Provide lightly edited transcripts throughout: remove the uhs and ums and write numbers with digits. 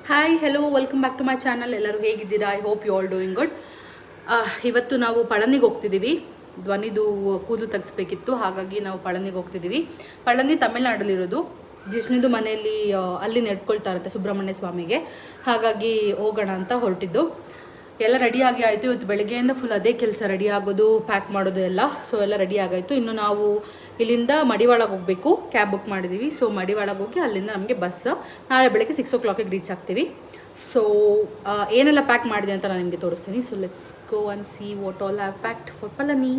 Hi hello welcome back to my channel. ಎಲ್ಲರೂ ಹೇಗಿದ್ದೀರಾ? I hope you all doing good. ಇವತ್ತು ನಾವು ಪಳನಿಗೆ ಹೋಗ್ತಿದ್ದೀವಿ. ಧ್ವನಿದು ಕೂದಲು ತೆಗಿಸ್ಬೇಕಿತ್ತು, ಹಾಗಾಗಿ ನಾವು ಪಳನಿಗೆ ಹೋಗ್ತಿದ್ದೀವಿ. ಪಳನಿ ತಮಿಳ್ನಾಡಲ್ಲಿರೋದು. ಜಿಷ್ಣುದು ಮನೆಯಲ್ಲಿ ಅಲ್ಲಿ ನಡ್ಕೊಳ್ತಾ ಇರುತ್ತೆ ಸುಬ್ರಹ್ಮಣ್ಯ ಸ್ವಾಮಿಗೆ, ಹಾಗಾಗಿ ಹೋಗೋಣ ಅಂತ ಹೊರಟಿದ್ದು. ಎಲ್ಲ ರೆಡಿಯಾಗಿ ಆಯಿತು. ಇವತ್ತು ಬೆಳಗ್ಗೆಯಿಂದ ಫುಲ್ ಅದೇ ಕೆಲಸ, ರೆಡಿ ಆಗೋದು, ಪ್ಯಾಕ್ ಮಾಡೋದು ಎಲ್ಲ. ಸೊ ಎಲ್ಲ ರೆಡಿ ಆಗಾಯಿತು. ಇನ್ನು ನಾವು ಇಲ್ಲಿಂದ ಮಡಿವಾಳಗೆ ಹೋಗಬೇಕು. ಕ್ಯಾಬ್ ಬುಕ್ ಮಾಡಿದ್ದೀವಿ. ಸೊ ಮಡಿವಾಳಗೆ ಹೋಗಿ ಅಲ್ಲಿಂದ ನಮಗೆ ಬಸ್ ನಾಳೆ ಬೆಳಗ್ಗೆ 6 o'clock ರೀಚ್ ಆಗ್ತೀವಿ. ಸೊ ಏನೆಲ್ಲ ಪ್ಯಾಕ್ ಮಾಡಿದೆ ಅಂತ ನಾನು ನಿಮಗೆ ತೋರಿಸ್ತೀನಿ. So let's go and see what all have packed for Palani.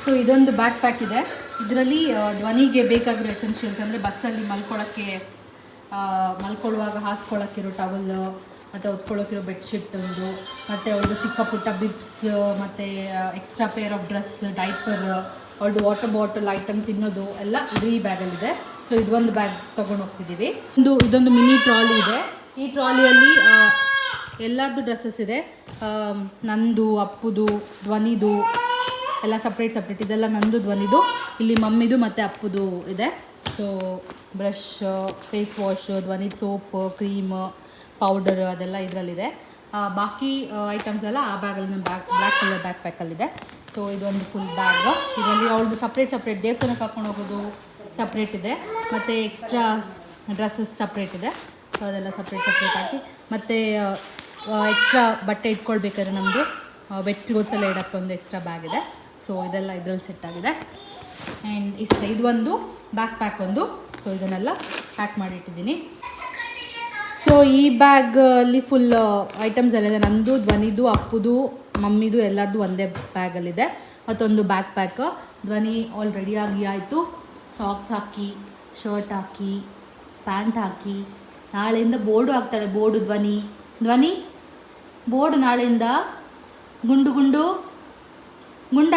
So ಇದೊಂದು ಬ್ಯಾಕ್ ಪ್ಯಾಕ್ ಇದೆ. ಇದರಲ್ಲಿ ಧ್ವನಿಗೆ ಬೇಕಾಗಿರೋ ಎಸೆನ್ಷಿಯಲ್ಸ್ ಅಂದರೆ ಬಸ್ಸಲ್ಲಿ ಮಲ್ಕೊಳ್ಳುವಾಗ ಹಾಸ್ಕೊಳ್ಳೋಕ್ಕಿರೋ ಟವಲ್, ಮತ್ತು ಹೊತ್ಕೊಳ್ಳೋಕಿರೋ ಬೆಡ್ಶೀಟ್ ಒಂದು, ಮತ್ತು ಅವಳದು ಚಿಕ್ಕ ಪುಟ್ಟ ಬಿಬ್ಸ್, ಮತ್ತು extra pair of dress, diaper, ಅವಳದು ವಾಟರ್ ಬಾಟಲ್ ಐಟಮ್, ತಿನ್ನೋದು ಎಲ್ಲ ಇದು ಈ ಬ್ಯಾಗಲ್ಲಿದೆ. ಸೊ ಇದೊಂದು ಬ್ಯಾಗ್ ತೊಗೊಂಡು ಹೋಗ್ತಿದ್ದೀವಿ. ಇದೊಂದು ಮಿನಿ ಟ್ರಾಲಿ ಇದೆ. ಈ ಟ್ರಾಲಿಯಲ್ಲಿ ಎಲ್ಲರದ್ದು ಡ್ರೆಸ್ಸಸ್ ಇದೆ. ನಂದು, ಅಪ್ಪುದು, ಧ್ವನಿದು ಎಲ್ಲ ಸಪ್ರೇಟ್. ಇದೆಲ್ಲ ನಂದು, ಧ್ವನಿದು, ಇಲ್ಲಿ ಮಮ್ಮಿದು ಮತ್ತು ಅಪ್ಪುದು ಇದೆ. ಸೊ ಬ್ರಷ್, ಫೇಸ್ ವಾಶ್, ಧ್ವನಿ ಸೋಪ್, ಕ್ರೀಮ್, ಪೌಡರ್ ಅದೆಲ್ಲ ಇದರಲ್ಲಿದೆ. ಬಾಕಿ ಐಟಮ್ಸ್ ಎಲ್ಲ ಆ ಬ್ಯಾಗಲ್ಲಿ ಬ್ಲಾಕ್ ಕಲರ್ ಬ್ಯಾಕ್ ಪ್ಯಾಕಲ್ಲಿದೆ. ಸೊ ಇದೊಂದು ಫುಲ್ ಬ್ಯಾಗ್. ಇದರಲ್ಲಿ ಅವಳದು ಸಪ್ರೇಟ್ ದೇವಸ್ಥಾನಕ್ಕೆ ಹಾಕ್ಕೊಂಡು ಹೋಗೋದು ಸಪ್ರೇಟ್ ಇದೆ, ಮತ್ತು ಎಕ್ಸ್ಟ್ರಾ ಡ್ರೆಸ್ಸಸ್ ಸಪ್ರೇಟ್ ಇದೆ. ಸೊ ಅದೆಲ್ಲ ಸಪ್ರೇಟ್ ಹಾಕಿ, ಮತ್ತು ಎಕ್ಸ್ಟ್ರಾ ಬಟ್ಟೆ ಇಟ್ಕೊಳ್ಬೇಕಾದ್ರೆ ನಮ್ಮದು ವೆಟ್ ಕ್ಲೋತ್ಸ್ ಎಲ್ಲ ಇಡೋಕ್ಕೆ ಒಂದು ಎಕ್ಸ್ಟ್ರಾ ಬ್ಯಾಗ್ ಇದೆ. ಸೊ ಇದೆಲ್ಲ ಇದರಲ್ಲಿ ಸೆಟ್ ಆಗಿದೆ. ಆ್ಯಂಡ್ ಇದೊಂದು ಬ್ಯಾಕ್ ಪ್ಯಾಕ್ ಒಂದು. ಸೊ ಇದನ್ನೆಲ್ಲ ಪ್ಯಾಕ್ ಮಾಡಿಟ್ಟಿದ್ದೀನಿ. ಸೊ ಈ ಬ್ಯಾಗಲ್ಲಿ ಫುಲ್ ಐಟಮ್ಸ್ ಎಲ್ಲ ಇದೆ. ನಂದು, ಧ್ವನಿದು, ಅಪ್ಪುದು, ಮಮ್ಮಿದು ಎಲ್ಲರದ್ದು ಒಂದೇ ಬ್ಯಾಗಲ್ಲಿದೆ. ಮತ್ತೊಂದು ಬ್ಯಾಕ್ ಪ್ಯಾಕ್. ಧ್ವನಿ ಆಲ್ ರೆಡಿಯಾಗಿ ಆಯಿತು. ಸಾಕ್ಸ್ ಹಾಕಿ, ಶರ್ಟ್ ಹಾಕಿ, ಪ್ಯಾಂಟ್ ಹಾಕಿ, ನಾಳೆಯಿಂದ ಬೋರ್ಡು ಹಾಕ್ತಾಳೆ. ಬೋರ್ಡು ಧ್ವನಿ ಬೋರ್ಡು ನಾಳೆಯಿಂದ ಗುಂಡು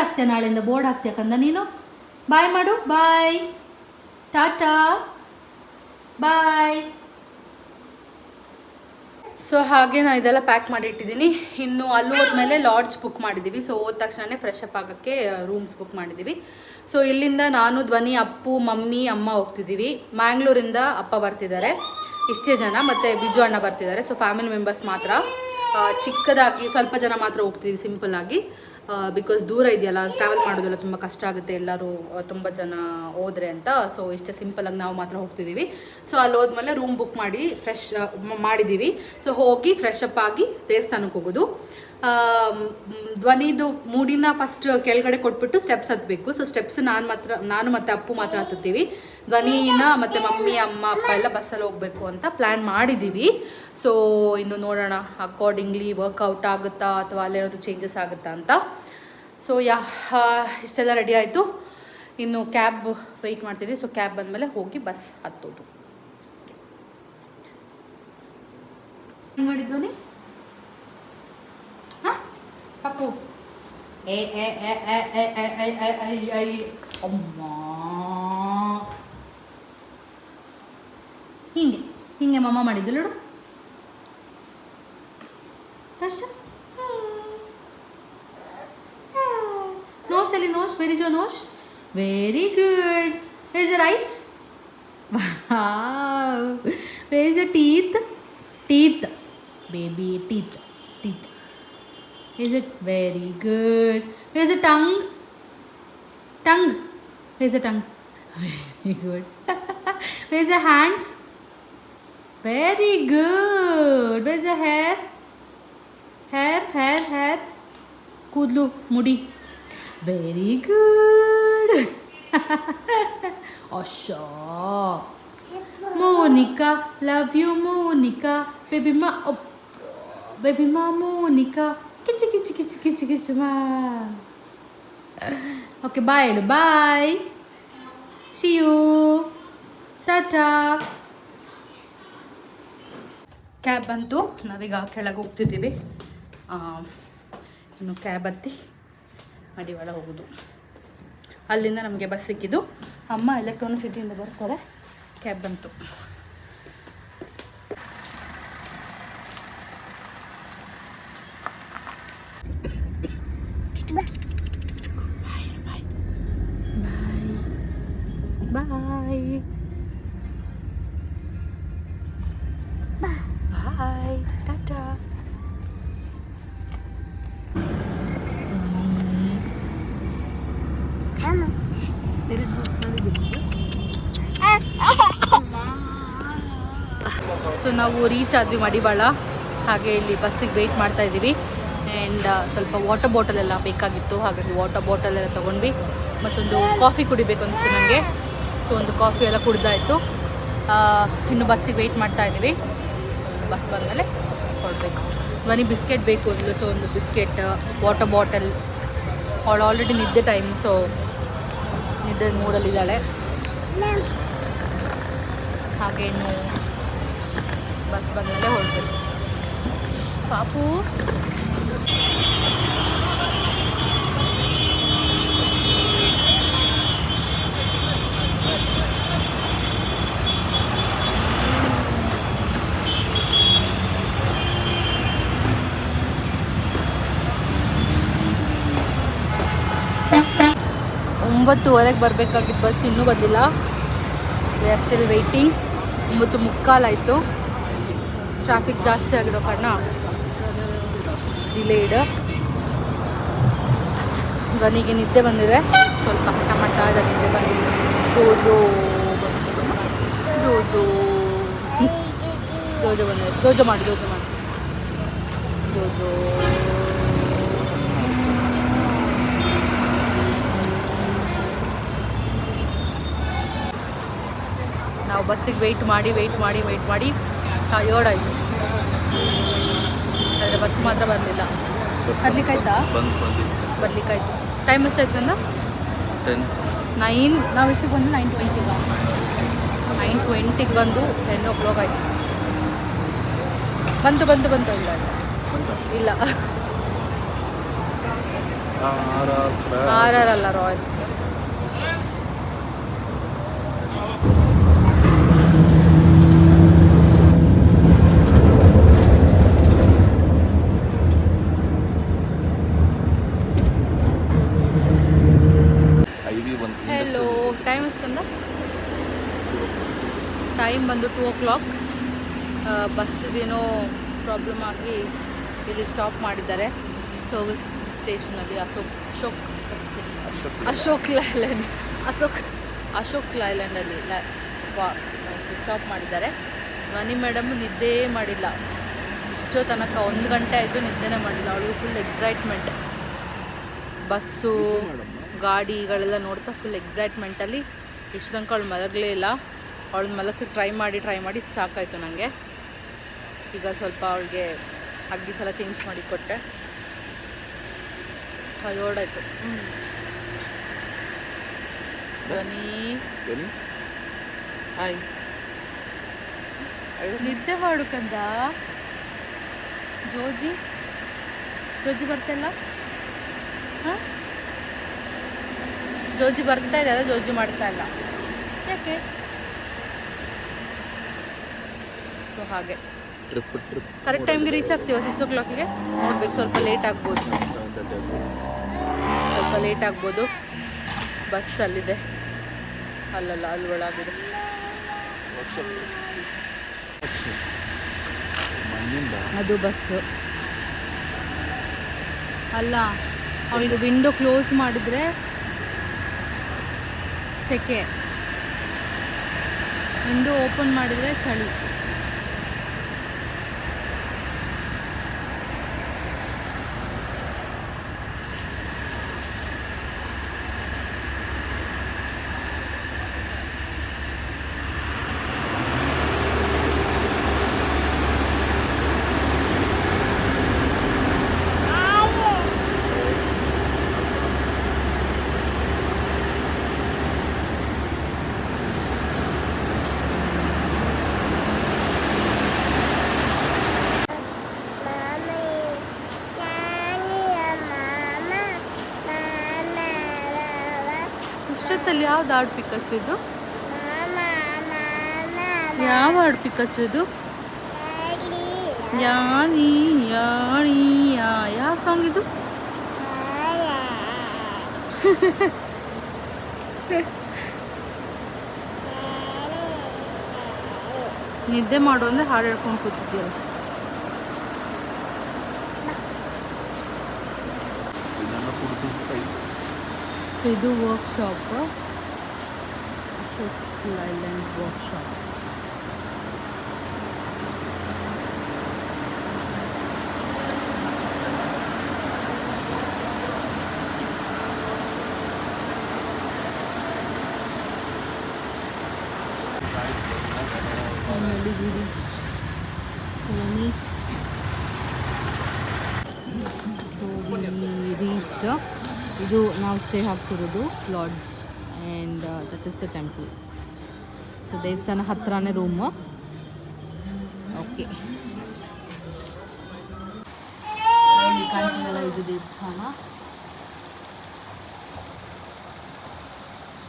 ಹಾಕ್ತೀಯ. ನಾಳೆಯಿಂದ ಬೋರ್ಡ್ ಹಾಕ್ತೀಯ ಕಂದ ನೀನು. ಬಾಯ್ ಮಾಡು. ಬಾಯ್, ಟಾಟಾ, ಬಾಯ್. ಸೊ ಹಾಗೆ ನಾನು ಇದೆಲ್ಲ ಪ್ಯಾಕ್ ಮಾಡಿ ಇಟ್ಟಿದ್ದೀನಿ. ಇನ್ನು ಅಲ್ಲಿ ಹೋದ್ಮೇಲೆ ಲಾಡ್ಜ್ ಬುಕ್ ಮಾಡಿದ್ದೀವಿ. ಸೊ ಹೋದ ತಕ್ಷಣ ಫ್ರೆಶ್ ಅಪ್ ಆಗೋಕ್ಕೆ ರೂಮ್ಸ್ ಬುಕ್ ಮಾಡಿದ್ದೀವಿ. ಸೊ ಇಲ್ಲಿಂದ ನಾನು, ಧ್ವನಿ, ಅಪ್ಪು, ಮಮ್ಮಿ, ಅಮ್ಮ ಹೋಗ್ತಿದ್ದೀವಿ. ಮ್ಯಾಂಗ್ಳೂರಿಂದ ಅಪ್ಪ ಬರ್ತಿದ್ದಾರೆ, ಇಷ್ಟೇ ಜನ, ಮತ್ತು ಬಿಜು ಅಣ್ಣ ಬರ್ತಿದ್ದಾರೆ. ಸೊ ಫ್ಯಾಮಿಲಿ ಮೆಂಬರ್ಸ್ ಮಾತ್ರ. ಚಿಕ್ಕದಾಗಿ ಸ್ವಲ್ಪ ಜನ ಮಾತ್ರ ಹೋಗ್ತಿದ್ದೀವಿ ಸಿಂಪಲ್ಲಾಗಿ. ಬಿಕಾಸ್ ದೂರ ಇದೆಯಲ್ಲ, ಟ್ರಾವೆಲ್ ಮಾಡೋದೆಲ್ಲ ತುಂಬ ಕಷ್ಟ ಆಗುತ್ತೆ ಎಲ್ಲರೂ ತುಂಬ ಜನ ಹೋದರೆ ಅಂತ. ಸೊ ಇಷ್ಟೇ ಸಿಂಪಲಾಗಿ ನಾವು ಮಾತ್ರ ಹೋಗ್ತಿದ್ದೀವಿ. ಸೊ ಅಲ್ಲಿ ಹೋದ್ಮೇಲೆ ರೂಮ್ ಬುಕ್ ಮಾಡಿ ಮಾಡಿದ್ದೀವಿ. ಸೊ ಹೋಗಿ ಫ್ರೆಶ್ ಅಪ್ ಆಗಿ ದೇವಸ್ಥಾನಕ್ಕೆ ಹೋಗೋದು. ಧ್ವನಿದು ಮೂಡಿನ ಫಸ್ಟ್ ಕೆಳಗಡೆ ಕೊಟ್ಬಿಟ್ಟು ಸ್ಟೆಪ್ಸ್ ಹತ್ತಬೇಕು. ಸೊ ಸ್ಟೆಪ್ಸ್ ನಾನು ಮತ್ತು ಅಪ್ಪು ಮಾತ್ರ ಹತ್ತುತ್ತೀವಿ. ಧ್ವನಿನ ಮತ್ತು ಮಮ್ಮಿ, ಅಮ್ಮ, ಅಪ್ಪ ಎಲ್ಲ ಬಸ್ಸಲ್ಲಿ ಹೋಗಬೇಕು ಅಂತ ಪ್ಲ್ಯಾನ್ ಮಾಡಿದ್ದೀವಿ. ಸೊ ಇನ್ನು ನೋಡೋಣ ಅಕಾರ್ಡಿಂಗ್ಲಿ ವರ್ಕೌಟ್ ಆಗುತ್ತಾ ಅಥವಾ ಅಲ್ಲೇನಾದ್ರು ಚೇಂಜಸ್ ಆಗುತ್ತಾ ಅಂತ. ಸೊ ಇಷ್ಟೆಲ್ಲ ರೆಡಿ ಆಯಿತು. ಇನ್ನು ಕ್ಯಾಬ್ ವೆಯ್ಟ್ ಮಾಡ್ತಿದ್ವಿ. ಸೊ ಕ್ಯಾಬ್ ಬಂದಮೇಲೆ ಹೋಗಿ ಬಸ್ ಹತ್ತೋದು. ಏನು ಮಾಡಿದ್ದೋನಿ ಪಪ್ಪು? ಅಮ್ಮ ಹಿಂಗೆ ಮಮ್ಮ ಮಾಡಿದ್ದು ನೋಡು. ದರ್ಶನ್ ನೋಸ್ ಎಲ್ಲಿ? Nose, where is your nose? Very good. Where is your eyes? Where is your teeth baby? Teeth is it? Very good. Where's the tongue? Where's the tongue? Very good. Where's your hands? Very good. Where's your hair? Hair. Kudlu, mudi. Very good. Asha. Monica, love you Monica. Baby ma Monica. Kichi ma. Okay, bye. Bye. See you. Tata. Cab ಬಂತು. ನಾವೀಗ ಕೆಳಗೆ ಹೋಗ್ತಿದ್ದೀವಿ. ಇನ್ನು cab ಹತ್ತಿ ಮಡಿವಾಳ ಹೋಗೋದು. ಅಲ್ಲಿಂದ ನಮಗೆ bus ಸಿಕ್ಕಿದ್ದು. ಅಮ್ಮ ಎಲೆಕ್ಟ್ರಾನಿಕ್ ಸಿಟಿಯಿಂದ ಬರ್ತಾರೆ. ಕ್ಯಾಬ್ ಬಂತು. ಬಾಯ್. ಸೊ ನಾವು ರೀಚ್ ಆದ್ವಿ ಮಡಿವಾಳ. ಹಾಗೆ ಇಲ್ಲಿ ಬಸ್ಸಿಗೆ ವೆಯ್ಟ್ ಮಾಡ್ತಾ ಇದ್ದೀವಿ. ಆ್ಯಂಡ್ ಸ್ವಲ್ಪ ವಾಟರ್ ಬಾಟಲ್ ಎಲ್ಲ ಬೇಕಾಗಿತ್ತು, ಹಾಗಾಗಿ ವಾಟರ್ ಬಾಟಲ್ ಎಲ್ಲ ತೊಗೊಂಡ್ವಿ. ಮತ್ತೊಂದು ಕಾಫಿ ಕುಡಿಬೇಕು ಅನಿಸ್ತು ನನಗೆ. ಸೊ ಒಂದು ಕಾಫಿ ಎಲ್ಲ ಕುಡ್ದಾಯಿತು. ಇನ್ನು ಬಸ್ಸಿಗೆ ವೆಯ್ಟ್ ಮಾಡ್ತಾ ಇದ್ದೀವಿ. ಬಸ್ ಬಂದಮೇಲೆ ಹೊರಡಬೇಕು. ಧ್ವನಿ ಬಿಸ್ಕೆಟ್ ಬೇಕು ಅಂದ್ಲು. ಸೊ ಒಂದು ಬಿಸ್ಕೆಟ್, ವಾಟರ್ ಬಾಟಲ್. ಅವಳು ಆಲ್ರೆಡಿ ನಿದ್ದೆ ಟೈಮ್, ಸೊ ನಿದ್ದೆ ಮೂಡಲ್ಲಿದ್ದಾಳೆ. ಹಾಗೆ ಇನ್ನು ಬಸ್ ಬಂದಮೇಲೆ ಹೊರಡಬೇಕು. ಪಾಪು ಒಂಬತ್ತುವರೆಗೆ ಬರಬೇಕಾಗಿತ್ತು ಬಸ್, ಇನ್ನೂ ಬಂದಿಲ್ಲ. We are still waiting. 9:45 ಆಯಿತು. ಟ್ರಾಫಿಕ್ ಜಾಸ್ತಿ ಆಗಿರೋ ಕಾರಣ ಡಿಲೇಡ್. ಧ್ವನಿಗೆ ನಿದ್ದೆ ಬಂದಿದೆ, ಸ್ವಲ್ಪ ಟಮಟಾದ ನಿದ್ದೆ ಬಂದಿದೆ. ಜೋಜೋ ಜೋಜೋ ಜೋಜೋ ಬಂದಿದೆ. ಜೋಜೋ ಮಾಡಿ ಜೋಜೋ. ನಾವು ಬಸ್ಸಿಗೆ ವೆಯ್ಟ್ ಮಾಡಿ ಟಯರ್ಡ್ ಆಯಿತು. ಆದರೆ ಬಸ್ ಮಾತ್ರ ಬರಲಿಲ್ಲ. ಬರ್ಲಿಕ್ಕಾಯ್ತಾ? ಬರ್ಲಿಕ್ಕಾಯ್ತು. ಟೈಮ್ ಎಷ್ಟಾಯ್ತು ಅಂದ? 9. ನಾವು ಎಷ್ಟಿಗೆ ಬಂದು 9:20. 9:20ಗೆ ಬಂದು 10 o'clock ಆಯಿತು. ಬಂತು ಇಲ್ಲ RR ಅಲ್ಲ, ರಾಯಲ್ಸ್. ಹೆಲೋ, ಟೈಮ್ ಎಷ್ಟು ಬಂದ? ಟೈಮ್ ಬಂದು 2 o'clock. ಬಸ್ಸಿದೇನೋ ಪ್ರಾಬ್ಲಮ್ ಆಗಿ ಇಲ್ಲಿ ಸ್ಟಾಪ್ ಮಾಡಿದ್ದಾರೆ ಸರ್ವಿಸ್ ಸ್ಟೇಷನಲ್ಲಿ. ಅಶೋಕ್ ಲೈಲ್ಯಾಂಡಲ್ಲಿ ಸ್ಟಾಪ್ ಮಾಡಿದ್ದಾರೆ. ಧ್ವನಿ ಮೇಡಮ್ ನಿದ್ದೆ ಮಾಡಿಲ್ಲ ಇಷ್ಟೋ ತನಕ. 1 ಗಂಟೆ ಆಯಿತು, ನಿದ್ದೆನೇ ಮಾಡಿಲ್ಲ. ಅವಳು ಫುಲ್ ಎಕ್ಸೈಟ್ಮೆಂಟ್. ಬಸ್ಸು ಗಾಡಿಗಳೆಲ್ಲ ನೋಡ್ತಾ ಫುಲ್ ಎಕ್ಸೈಟ್ಮೆಂಟಲ್ಲಿ. ಇಷ್ಟು ತನಕ ಅವಳು ಮಲಗಲೇ ಇಲ್ಲ. ಅವಳನ್ನ ಮಲಗ್ಸಕ್ಕೆ ಟ್ರೈ ಮಾಡಿ ಸಾಕಾಯಿತು ನನಗೆ. ಈಗ ಸ್ವಲ್ಪ ಅವಳಿಗೆ ಹಗ್ಗಿಸ್ ಎಲ್ಲ ಚೇಂಜ್ ಮಾಡಿ ಕೊಟ್ಟೆ. ಟಯರ್ಡ್ ಆಯಿತು. ಧ್ವನಿ ನಿದ್ದೆ ಮಾಡುಕಂದ. ಜೋಜಿ ಬರ್ತಾಯಿಲ್ಲ. ಹಾಂ, ಜೋಜಿ ಬರ್ತಾ ಇದೆ, ಅದ ಜೋಜಿ ಮಾಡ್ತಾ ಇಲ್ಲ. ಯಾಕೆ? ಸೊ ಹಾಗೆ ಕರೆಕ್ಟ್ ಟೈಮ್ಗೆ ರೀಚ್ ಆಗ್ತೀವ 6 o'clockಗೆ. ನೋಡ್ಬೇಕು, ಸ್ವಲ್ಪ ಲೇಟ್ ಆಗ್ಬೋದು. ಬಸ್ ಅಲ್ಲಿದೆ, ಅಲ್ಲಲ್ಲ, ಅಲ್ಲಿ ಒಳಗಿದೆ. ಅದು ಬಸ್ಸು ಅಲ್ಲ. ಅವಳಿಗೆ ವಿಂಡೋ ಕ್ಲೋಸ್ ಮಾಡಿದರೆ ಸೆಕೆ, ವಿಂಡೋ ಓಪನ್ ಮಾಡಿದರೆ ಚಳಿ. ಇಷ್ಟೊತ್ತಲ್ಲಿ ಯಾವ್ದು ಹಾಡು ಪಿಕಾಚು ಇದು? ಯಾವ ಹಾಡು ಪಿಕಾಚು ಇದು? ಯಾವ ಸಾಂಗ್ ಇದು? ನಿದ್ದೆ ಮಾಡು ಅಂದರೆ ಹಾಡು ಹೇಳ್ಕೊಂಡು ಕೂತಿದ್ದೀರ. ಇದು workshop, Ashok Leyland workshop. Finally we reached Pune. So we reached ಇದು ನಾವು ಸ್ಟೇ ಆಗ್ತಿರೋದು lodge and that is the temple. So ದೇವಸ್ಥಾನ ಹತ್ರನೇ ರೂಮ್. ಓಕೆ ಕಾಣ್ತಿದೆಲ್ಲ ಇದು ದೇವಸ್ಥಾನ.